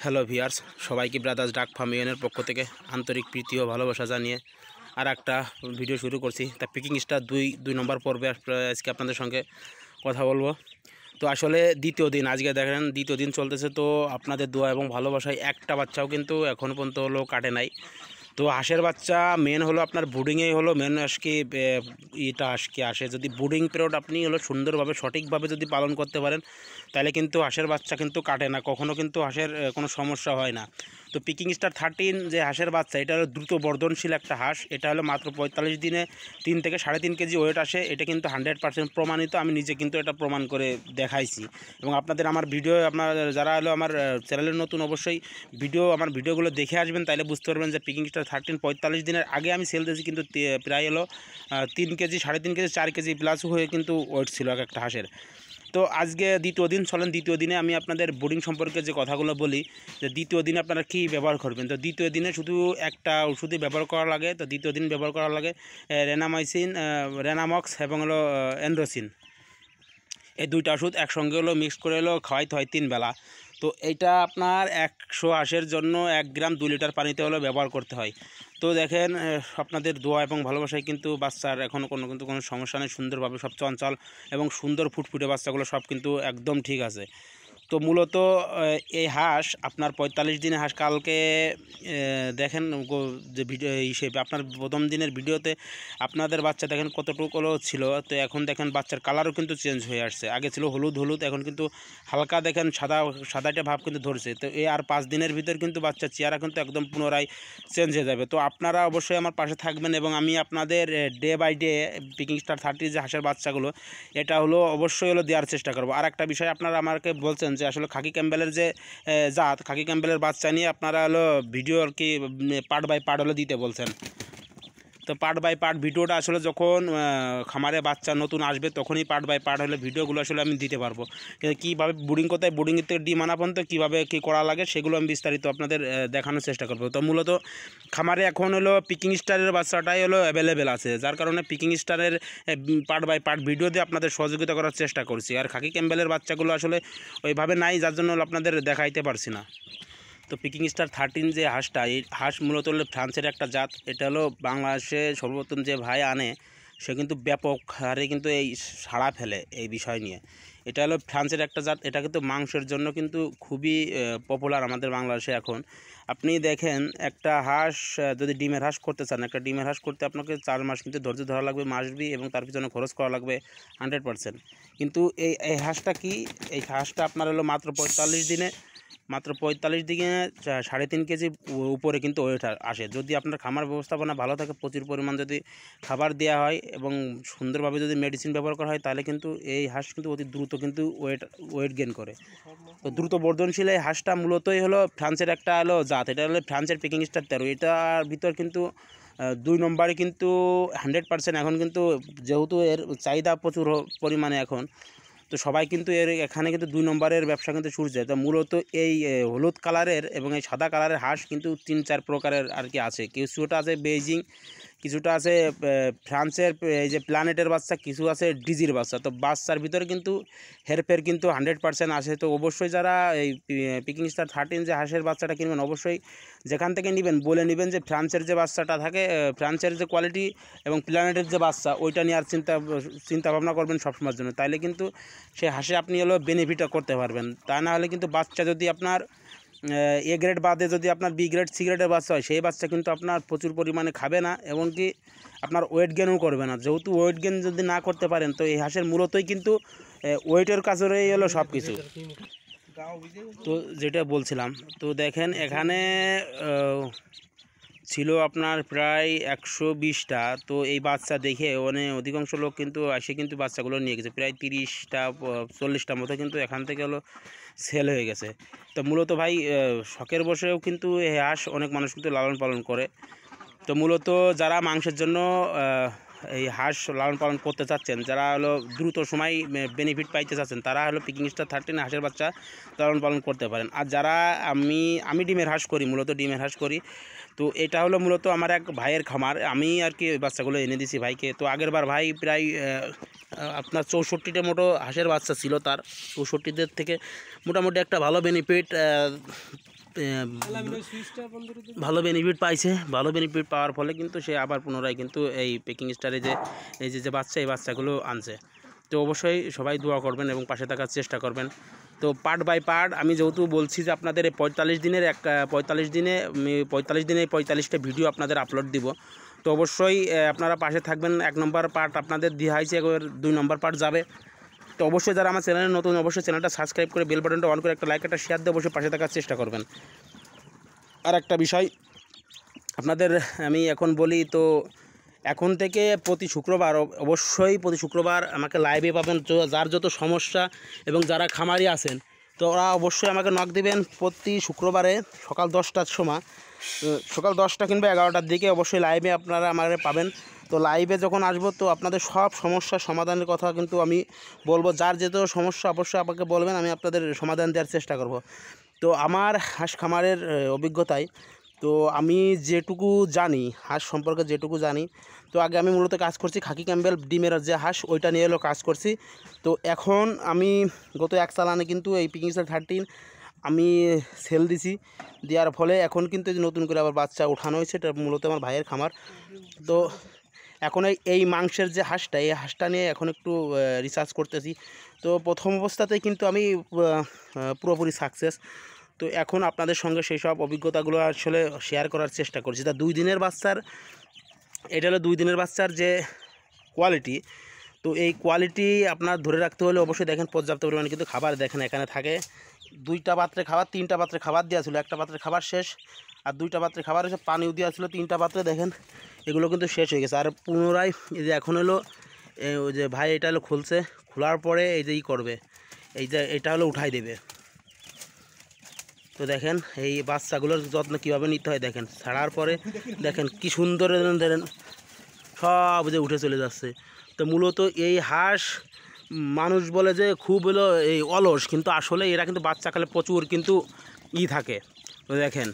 Hello viewers, সবাইকে brothers ডাক farm ইউনিয়নের পক্ষ থেকে আন্তরিক প্রীতি ও ভালোবাসা জানিয়ে আর একটা ভিডিও শুরু করছি। তা পিকিং স্টার দুই নম্বর পর্বে আজকে আপনাদের সঙ্গে কথা বলবো। তো আসলে দ্বিতীয় দিন, আজকে দেখেন দ্বিতীয় দিন চলতেছে। তো আপনাদের দোয়া এবং ভালোবাসায় একটা বাচ্চাও কিন্তু এখনও পর্যন্ত হলো কাটে নাই। তো হাঁসের বাচ্চা মেন হলো আপনার বুডিংয়েই হলো মেন আজকে এটা আজকে আসে। যদি বুডিং পিরিয়ড আপনি হলো সুন্দরভাবে সঠিকভাবে যদি পালন করতে পারেন তাহলে কিন্তু হাঁসের বাচ্চা কিন্তু কাটে না, কখনও কিন্তু হাঁসের কোনো সমস্যা হয় না। তো পিকিং স্টার 13 যে হাঁসের বাচ্চা, এটা হলো দ্রুত বর্ধনশীল একটা হাঁস। এটা হলো মাত্র 45 দিনে 3 থেকে 3.5 কেজি ওয়েট আসে। এটা কিন্তু 100% প্রমাণিত, আমি নিজে কিন্তু এটা প্রমাণ করে দেখাইছি। এবং আপনাদের আমার ভিডিও, আপনার যারা হলো আমার চ্যানেলের নতুন, অবশ্যই আমার ভিডিওগুলো দেখে আসবেন, তাহলে বুঝতে পারবেন যে পিকিং স্টার 13 45 দিনের আগে আমি সেল দিয়েছি, কিন্তু প্রায় হলো 3 কেজি 3.5 কেজি 4 কেজি প্লাসও হয়ে কিন্তু ওয়েট ছিল এক একটা হাঁসের। তো আজকে দ্বিতীয় দিন চলেন, দ্বিতীয় দিনে আমি আপনাদের বোর্ডিং সম্পর্কে যে কথাগুলো বলি, যে দ্বিতীয় দিনে আপনারা কী ব্যবহার করবেন। তো দ্বিতীয় দিনে শুধু একটা ওষুধই ব্যবহার করা লাগে। তো দ্বিতীয় দিন ব্যবহার করা লাগে রেনামাইসিন, রেনামক্স এবং হলো এন্ড্রোসিন। এই দুইটা ওষুধ একসঙ্গে হলো মিক্স করে হলো খাওয়াইতে হয় 3 বেলা। তো এইটা আপনার 100 হাঁসের জন্য 1 গ্রাম 2 লিটার পানিতে হলো ব্যবহার করতে হয়। তো দেখেন আপনাদের দোয়া এবং ভালোবাসায় কিন্তু বাচ্চার এখনও কোনো সমস্যা নেই, সুন্দরভাবে সব চঞ্চল এবং সুন্দর ফুটফুটে বাচ্চাগুলো সব কিন্তু একদম ঠিক আছে। তো মূলত এই হাঁস আপনার 45 দিনের হাঁস। কালকে দেখেন যে ভিডিও হিসেবে আপনার প্রথম দিনের ভিডিওতে আপনাদের বাচ্চা দেখেন কতটুকু ছিল। তো এখন দেখেন বাচ্চার কালারও কিন্তু চেঞ্জ হয়ে আসছে। আগে ছিল হলুদ হলুদ, এখন কিন্তু হালকা দেখেন সাদাটা ভাব কিন্তু ধরছে। তো এই আর 5 দিনের ভিতর কিন্তু বাচ্চার চেহারা কিন্তু একদম পুনরায় চেঞ্জ হয়ে যাবে। তো আপনারা অবশ্যই আমার পাশে থাকবেন এবং আমি আপনাদের ডে বাই ডে পিকিং স্টার 30 যে হাঁসের বাচ্চাগুলো, এটা হলো অবশ্যই হলো দেওয়ার চেষ্টা করবো। আর একটা বিষয়, আপনারা আমাকে বলছেন যে আসলে খাকি ক্যাম্বেলের যে জাত, খাকি ক্যাম্বেলের বাচ্চা নিয়ে আপনারা হলো ভিডিও আর কি পার্ট বাই পার্ট হলো দিতে বলছেন। তো পার্ট বাই পার্ট ভিডিওটা আসলে যখন খামারে বাচ্চা নতুন আসবে তখনই পার্ট বাই পার্ট হলে ভিডিওগুলো আসলে আমি দিতে পারবো। কীভাবে বুডিং করতে হয়, বুডিং থেকে ডিম আনা পর্যন্ত কীভাবে কী করা লাগে সেগুলো আমি বিস্তারিত আপনাদের দেখানোর চেষ্টা করবো। তো মূলত খামারে এখন হলো পিকিং স্টারের বাচ্চাটাই হলো অ্যাভেলেবেল আছে, যার কারণে পিকিং স্টারের পার্ট বাই পার্ট ভিডিও দিয়ে আপনাদের সহযোগিতা করার চেষ্টা করছি। আর খাকি ক্যাম্বেলের বাচ্চাগুলো আসলে ওইভাবে নাই, যার জন্য আপনাদের দেখাইতে পারছি না। তো পিকিং স্টার 13 যে হাঁসটা, এই হাঁস মূলত হলো ফ্রান্সের একটা জাত। এটা হলো বাংলাদেশে সর্বপ্রথম যে ভাই আনে সে কিন্তু ব্যাপক হারে কিন্তু এই সাড়া ফেলে এই বিষয় নিয়ে। এটা হলো ফ্রান্সের একটা জাত। এটা কিন্তু মাংসের জন্য কিন্তু খুবই পপুলার আমাদের বাংলাদেশে এখন। আপনি দেখেন একটা হাঁস যদি ডিমের হাঁস করতে চান, একটা ডিমের হাঁস করতে আপনাকে 4 মাস কিন্তু ধৈর্য ধরা লাগবে, মাসবি, এবং তার পিছনে খরচ করা লাগবে 100%। কিন্তু এই হাঁসটা কি, এই হাঁসটা আপনার হলো মাত্র 45 দিনে, মাত্র 45 দিনে 3.5 কেজি উপরে কিন্তু ওয়েট আসে। যদি আপনার খামার ব্যবস্থাপনা ভালো থাকে, প্রচুর পরিমাণ যদি খাবার দেওয়া হয় এবং সুন্দরভাবে যদি মেডিসিন ব্যবহার করা হয়, তাহলে কিন্তু এই হাঁস কিন্তু অতি দ্রুত কিন্তু ওয়েট গেইন করে। তো দ্রুত বর্ধনশীল এই হাঁসটা মূলতই হলো ফ্রান্সের একটা হলো জাত। এটা হলো ফ্রান্সের পিকিং স্টার 13। এটার ভিতর কিন্তু 2 নম্বরে কিন্তু 100% এখন কিন্তু, যেহেতু এর চাহিদা প্রচুর পরিমাণে এখন, তো সবাই কিন্তু এখানে কিন্তু 2 নম্বরের ব্যবসা কিন্তু শুরু যায়। তো মূলত এই হলুদ কালারের এবং এই সাদা কালারের হাঁস কিন্তু 3-4 প্রকারের আর কি আছে। কিছুটা আছে বেইজিং, কিছুটা আছে ফ্রান্সের এই যে প্ল্যানেটের বাচ্চা, কিছু আছে ডিজির বাচ্চা। তো বাচ্চার ভিতরে কিন্তু হেরফের কিন্তু 100% আসে। তো অবশ্যই যারা এই পিকিং স্টার 13 যে হাঁসের বাচ্চাটা কিনবেন, অবশ্যই যেখান থেকে নেবেন বলে নেবেন যে ফ্রান্সের যে বাচ্চাটা থাকে, ফ্রান্সের যে কোয়ালিটি এবং প্ল্যানেটের যে বাচ্চা, ওইটা নিয়ে আর চিন্তা ভাবনা করবেন সবসময়ের জন্য। তাইলে কিন্তু সেই হাঁসে আপনি হলো বেনিফিটটা করতে পারবেন। তা না হলে কিন্তু বাচ্চা যদি আপনার এ গ্রেড বাদে যদি আপনার বি গ্রেড সি গ্রেডের বাচ্চা হয়, সেই বাচ্চা কিন্তু আপনার প্রচুর পরিমাণে খাবে না, এমনকি আপনার ওয়েট গেনও করবে না। যেহেতু ওয়েট গেন যদি না করতে পারেন, তো এই হাঁসের মূলতই কিন্তু ওয়েটের কাজেরই হলো সব কিছু। তো যেটা বলছিলাম, তো দেখেন এখানে ছিল আপনার প্রায় 120টা। তো এই বাচ্চা দেখে অধিকাংশ লোক কিন্তু এসে কিন্তু বাচ্চাগুলো নিয়ে গেছে, প্রায় 30টা 40টার মতো কিন্তু এখান থেকে হলো সেল হয়ে গেছে। তো মূলত ভাই শখের বসেও কিন্তু এই হাঁস অনেক মানুষ কিন্তু লালন পালন করে। তো মূলত যারা মাংসের জন্য এই হাঁস লালন পালন করতে চাচ্ছেন, যারা হলো দ্রুত সময় বেনিফিট পাইতে চাচ্ছেন, তারা হলো পিকিং স্টার 13 হাঁসের বাচ্চা লালন পালন করতে পারেন। আর যারা আমি ডিমের হাঁস করি, মূলত ডিমের হাঁস করি। তো এটা হলো মূলত আমার এক ভাইয়ের খামার, আমি আর কি বাচ্চাগুলো এনে দিছি ভাইকে। তো আগের বার ভাই প্রায় আপনার 64টা মতো হাঁসের বাচ্চা ছিল তার। 64দের থেকে মোটামুটি একটা ভালো বেনিফিট ভালো বেনিফিট পাইছে। ভালো বেনিফিট পাওয়ার ফলে কিন্তু সে আবার পুনরায় কিন্তু এই পিকিং স্টারে যে এই যে বাচ্চা, এই বাচ্চাগুলো আনছে। তো অবশ্যই সবাই দোয়া করবেন এবং পাশে থাকার চেষ্টা করবেন। তো পার্ট বাই পার্ট আমি যেহেতু বলছি যে আপনাদের এই 45 দিনে 45টা ভিডিও আপনাদের আপলোড দিব। তো অবশ্যই আপনারা পাশে থাকবেন। 1 নম্বর পার্ট আপনাদের দেওয়া হয়েছে, এবার 2 নম্বর পার্ট যাবে। তো অবশ্যই যারা আমার চ্যানেলে নতুন, অবশ্যই চ্যানেলটা সাবস্ক্রাইব করে বেল বাটনটা অন করে একটা লাইক, একটা শেয়ার দিয়ে অবশ্যই পাশে থাকার চেষ্টা করবেন। আর একটা বিষয় আপনাদের আমি এখন বলি, তো এখন থেকে প্রতি শুক্রবার প্রতি শুক্রবার আমাকে লাইভে পাবেন। যার যত সমস্যা এবং যারা খামারি আছেন তো ওরা অবশ্যই আমাকে নক দেবেন প্রতি শুক্রবারে সকাল 10টার সময়, সকাল 10টা কিংবা 11টার দিকে অবশ্যই লাইভে আপনারা আমাকে পাবেন। তো লাইভে যখন আসবো তো আপনাদের সব সমস্যার সমাধানের কথা কিন্তু আমি বলবো। যার যত সমস্যা অবশ্যই আমাকে বলবেন, আমি আপনাদের সমাধান দেওয়ার চেষ্টা করব। তো আমার হাঁস খামারের অভিজ্ঞতায় তো আমি যেটুকু জানি, হাঁস সম্পর্কে যেটুকু জানি, তো আগে আমি মূলত কাজ করছি খাকি ক্যাম্বেল ডিমের যে হাঁস, ওইটা নিয়ে এলো কাজ করছি। তো এখন আমি গত 1 চালানে কিন্তু এই পিকিং স্টার 13 আমি সেল দিছি। দেওয়ার ফলে এখন কিন্তু নতুন করে আবার বাচ্চা ওঠানো হয়েছে। এটা মূলত আমার ভাইয়ের খামার। তো এখন এই মাংসের যে হাঁসটা, এই হাঁসটা নিয়ে এখন একটু রিসার্চ করতেছি। তো প্রথম অবস্থাতেই কিন্তু আমি পুরোপুরি সাকসেস। তো এখন আপনাদের সঙ্গে সেই সব অভিজ্ঞতাগুলো আসলে শেয়ার করার চেষ্টা করছি। তা 2 দিনের বাচ্চার, এটা হলো 2 দিনের বাচ্চার যে কোয়ালিটি, তো এই কোয়ালিটি আপনার ধরে রাখতে হলে অবশ্যই দেখেন পর্যাপ্ত পরিমাণে কিন্তু খাবার দেখেন এখানে থাকে। 2টা পাত্রে খাবার, 3টা পাত্রে খাবার দেওয়া ছিল, একটা পাত্রে খাবার শেষ, আর 2টা পাত্রে খাবার হচ্ছে পানিও দেওয়া ছিল। 3টা পাত্রে দেখেন এগুলো কিন্তু শেষ হয়ে গেছে। আর পুনরায় এই যে এখন হলো ওই যে ভাই এটা হলো খুলছে, খোলার পরে এই যে করবে, এই যে এটা হলো উঠাই দেবে। তো দেখেন এই বাচ্চাগুলোর যত্ন কীভাবে নিতে হয় দেখেন। ছাড়ার পরে দেখেন কি সুন্দর দেখেন সব যে উঠে চলে যাচ্ছে। তো মূলত এই হাঁস মানুষ বলে যে খুব হলো এই অলস, কিন্তু আসলে এরা কিন্তু বাচ্চাকালে প্রচুর কিন্তু থাকে। তো দেখেন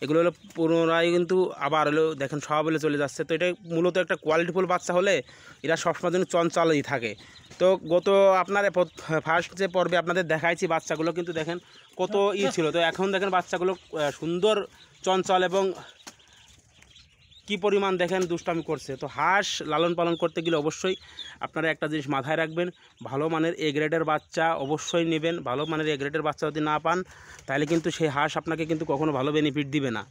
এগুলো হলো পুনরায় কিন্তু আবার হলো দেখেন সব হলে চলে যাচ্ছে। তো এটা মূলত একটা কোয়ালিটিফুল বাচ্চা হলে এরা সবসময় জন্য চঞ্চলই থাকে। তো গত আপনার ফার্স্ট যে পর্বে আপনাদের দেখাইছি বাচ্চাগুলো কিন্তু দেখেন কত ছিল। তো এখন দেখেন বাচ্চাগুলো সুন্দর চঞ্চল এবং কি পরিমাণ দেখেন দুষ্টামি করছে। তো হাঁস লালন পালন করতে গেলে অবশ্যই আপনারা একটা জিনিস মাথায় রাখবেন, ভালো মানের এ গ্রেডের বাচ্চা অবশ্যই নেবেন। ভালো মানের এ গ্রেডের বাচ্চা যদি না পান তাহলে কিন্তু সেই হাঁস আপনাকে কিন্তু কখনো ভালো বেনিফিট দিবে না।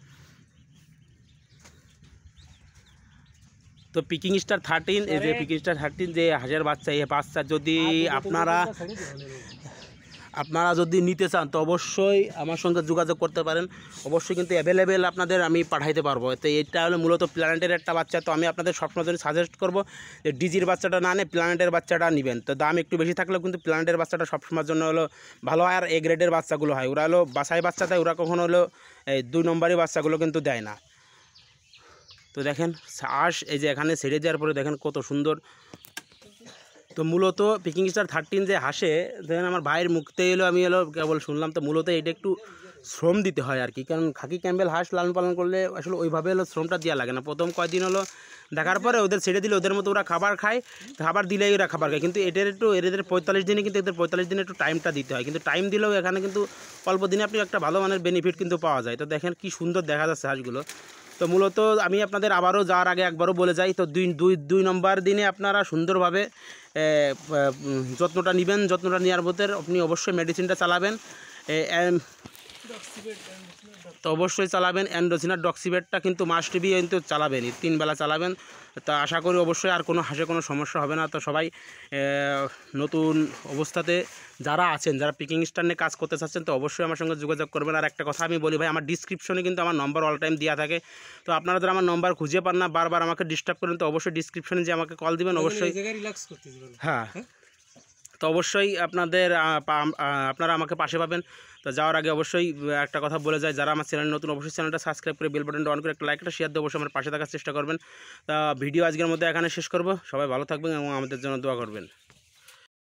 তো পিকিং স্টার 13, এই যে পিকিং স্টার 13 যে হাঁসের বাচ্চা, এই বাচ্চা যদি আপনারা যদি নিতে চান তো অবশ্যই আমার সঙ্গে যোগাযোগ করতে পারেন। অবশ্যই কিন্তু অ্যাভেলেবেল আপনাদের আমি পাঠাইতে পারবো। তো এটা হলো মূলত প্ল্যানেটের একটা বাচ্চা। তো আমি আপনাদের সবসময় জন্য সাজেস্ট করবো যে ডিজির বাচ্চাটা না নিয়ে প্ল্যানেটের বাচ্চাটা নেবেন। তো দাম একটু বেশি থাকলেও কিন্তু প্ল্যানেটের বাচ্চাটা সবসময়ের জন্য হলো ভালো হয়। আর এ গ্রেডের বাচ্চাগুলো হয়, ওরা হলো বাসাই বাচ্চা দেয়, ওরা কখনো হলো এই 2 নম্বরই বাচ্চাগুলো কিন্তু দেয় না। তো দেখেন হাঁস এই যে এখানে ছেড়ে দেওয়ার পরে দেখেন কত সুন্দর। তো মূলত পিকিং স্টার 13 যে হাসে দেখেন আমার ভাইয়ের মুখতে এলো, আমি কেবল শুনলাম। তো মূলত এটা একটু শ্রম দিতে হয় আর কি, কারণ খাকি ক্যাম্বেল হাঁস লালন পালন করলে আসলে ওইভাবে শ্রমটা দেওয়া লাগে না। প্রথম কয়েকদিন দেখার পরে ওদের ছেড়ে দিলে ওদের মতো ওরা খাবার খায়, খাবার দিলেই ওরা খাবার খায়। কিন্তু এদের 45 দিনে কিন্তু এদের 45 দিনে একটু টাইমটা দিতে হয়। কিন্তু টাইম দিলেও এখানে কিন্তু অল্প দিনে আপনি একটা ভালো মানের বেনিফিট কিন্তু পাওয়া যায়। তো দেখেন কি সুন্দর দেখা যাচ্ছে হাঁসগুলো। তো মূলত আমি আপনাদের আবারও যাওয়ার আগে একবারও বলে যাই, তো 2 নম্বর দিনে আপনারা সুন্দরভাবে যত্নটা নেবেন। যত্নটা নেওয়ার মধ্যে আপনি অবশ্যই মেডিসিনটা চালাবেন, তো অবশ্যই চালাবেন। অ্যান্ড্রোসিনার ডক্সিবেটটা কিন্তু মাস্ট বি কিন্তু চালাবেনই, 3 বেলা চালাবেন। তা আশা করি অবশ্যই আর কোনো হাঁসে কোনো সমস্যা হবে না। তো সবাই নতুন অবস্থাতে যারা আছেন, যারা পিকিং স্টার নিয়ে কাজ করতে চাচ্ছেন, তো অবশ্যই আমার সঙ্গে যোগাযোগ করবেন। আর একটা কথা আমি বলি ভাই, আমার ডিসক্রিপশনে কিন্তু আমার নম্বর অল টাইম দেওয়া থাকে। তো আপনারা যারা আমার নম্বর খুঁজে পান না, বারবার আমাকে ডিস্টার্ব করেন, তো অবশ্যই ডিসক্রিপশনে যে আমাকে কল দিবেন অবশ্যই। হ্যাঁ, তো অবশ্যই আপনারা আমাকে পাশে পাবেন। তো যাওয়ার আগে অবশ্যই একটা কথা বলে যায়, যারা আমার চ্যানেল নতুন অবশ্যই চ্যানেলটা সাবস্ক্রাইব করে বেল বাটনটা অন করে একটা লাইক, একটা শেয়ার দিয়ে অবশ্যই আমার পাশে থাকার চেষ্টা করবেন। তা ভিডিও আজকের মধ্যে এখানে শেষ করব। সবাই ভালো থাকবেন এবং আমাদের জন্য দোয়া করবেন।